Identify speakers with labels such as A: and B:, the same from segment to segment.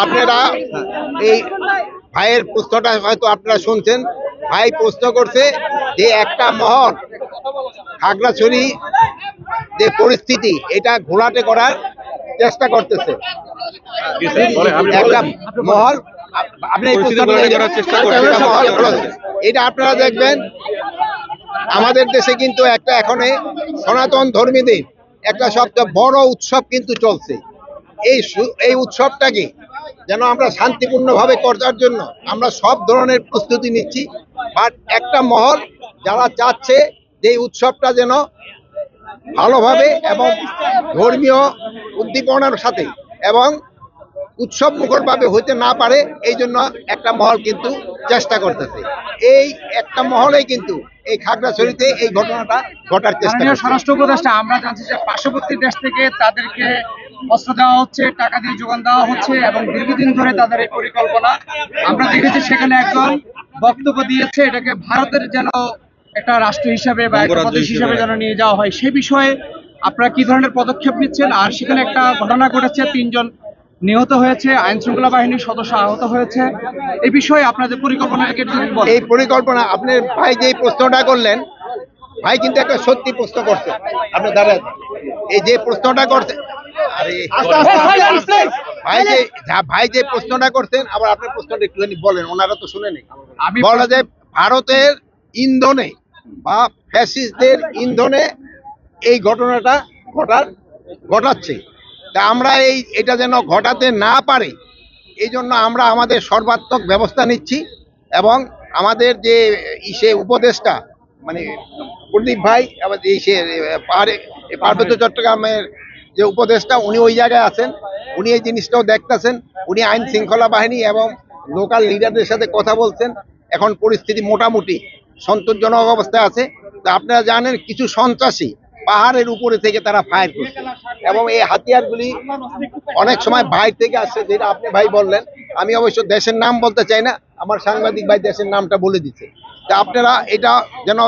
A: আপনারা এই ভাইয়ের প্রশ্নটা হয়তো আপনারা শুনছেন। ভাই প্রশ্ন করছে যে একটা মহল খাগড়াছড়ি যে পরিস্থিতি এটা ঘোলাটে করার চেষ্টা করতেছে। একটা মহল আপনি এটা আপনারা দেখবেন আমাদের দেশে কিন্তু একটা এখন সনাতন ধর্মীদের একটা সবচেয়ে বড় উৎসব কিন্তু চলছে। এই উৎসবটাকে যেন আমরা শান্তিপূর্ণভাবে করার জন্য আমরা সব ধরনের প্রস্তুতি নিচ্ছি। বাট একটা মহল যারা চাচ্ছে যে উৎসবটা যেন ভালোভাবে এবং ধর্মীয় উদ্দীপনার সাথে এবং উৎসব মুখরভাবে হইতে না পারে, এই জন্য একটা মহল কিন্তু চেষ্টা করতেছে। এই একটা মহলেই কিন্তু এই খাগড়াছড়িতে এই ঘটনাটা ঘটার চেষ্টা করছে।
B: স্বরাষ্ট্র উপদেষ্টা, আমরা জানছি যে পার্শ্ববর্তী দেশ থেকে তাদেরকে অস্ত্র দেওয়া হচ্ছে, টাকা দিয়ে যোগান দেওয়া হচ্ছে এবং দীর্ঘদিন ধরে তাদের এই পরিকল্পনা। আমরা দেখেছি সেখানে একজন বক্তব্য দিয়েছে এটাকে ভারতের যেন একটা রাষ্ট্র হিসাবে বা একটা প্রদেশ হিসাবে যেন নিয়ে যাওয়া হয়। সেই বিষয়ে আপনারা কি ধরনের পদক্ষেপ নিচ্ছেন? আর সেখানে একটা ঘটনা ঘটেছে, 3 জন নিহত হয়েছে, আইন শৃঙ্খলা বাহিনীর সদস্য আহত হয়েছে। এই বিষয়ে আপনাদের পরিকল্পনা
A: এই পরিকল্পনা আপনার ভাই যে প্রশ্নটা করলেন, ভাই কিন্তু একটা সত্যি প্রশ্ন করছে। আপনি দাঁড়ান, এই যে প্রশ্নটা করছেন, ভাই যে প্রশ্নটা করছেন, আবার আপনার প্রশ্নটা একটুখানি বলেন, ওনারা তো শুনে নেই। বলা যায় ভারতের ইন্ধনে বা ফ্যাসিস্টদের ইন্ধনে এই ঘটনাটা ঘটাচ্ছে। তা আমরা এটা যেন ঘটাতে না পারে এই জন্য আমরা আমাদের সর্বাত্মক ব্যবস্থা নিচ্ছি। এবং আমাদের যে উপদেষ্টা মানে প্রদীপ ভাই, আবার পার্বত্য চট্টগ্রামের যে উপদেষ্টা, উনি ওই জায়গায় আছেন, উনি এই জিনিসটাও দেখতেছেন। উনি আইন শৃঙ্খলা বাহিনী এবং লোকাল লিডারদের সাথে কথা বলছেন। এখন পরিস্থিতি মোটামুটি সন্তোষজনক অবস্থায় আছে। তা আপনারা জানেন কিছু সন্ত্রাসী পাহাড়ের উপরে থেকে তারা ফায়ার করছে এবং এই হাতিয়ারগুলি অনেক সময় বাইরে থেকে আসছে, যেটা আপনি ভাই বললেন। আমি অবশ্য দেশের নাম বলতে চাই না, আমার সাংবাদিক ভাই দেশের নামটা বলে দিচ্ছে। তা আপনারা এটা যেন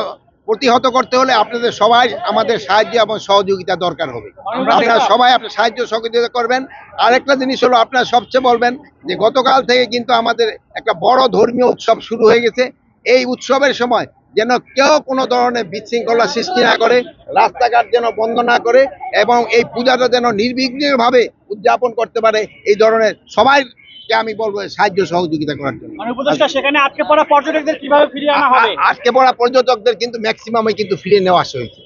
A: প্রতিহত করতে হলে আপনাদের সবাই আমাদের সাহায্য এবং সহযোগিতা দরকার হবে। আপনারা সবাই আপনার সাহায্য সহযোগিতা করবেন। আরেকটা জিনিস হলো, আপনারা সবচেয়ে বলবেন যে গতকাল থেকে কিন্তু আমাদের একটা বড় ধর্মীয় উৎসব শুরু হয়ে গেছে। এই উৎসবের সময় যেন কেউ কোনো ধরনের বিশৃঙ্খলা সৃষ্টি না করে, রাস্তাঘাট যেন বন্ধ না করে এবং এই পূজাটা যেন নির্বিঘ্নভাবে উদযাপন করতে পারে, এই ধরনের সবাইকে আমি বলবো সাহায্য সহযোগিতা করার জন্য।
B: সেখানে আটকে পড়া পর্যটকদের কিভাবে ফিরিয়ে আনা হবে?
A: আটকে পড়া পর্যটকদের কিন্তু ম্যাক্সিমামই কিন্তু ফিরিয়ে নেওয়া হয়েছে।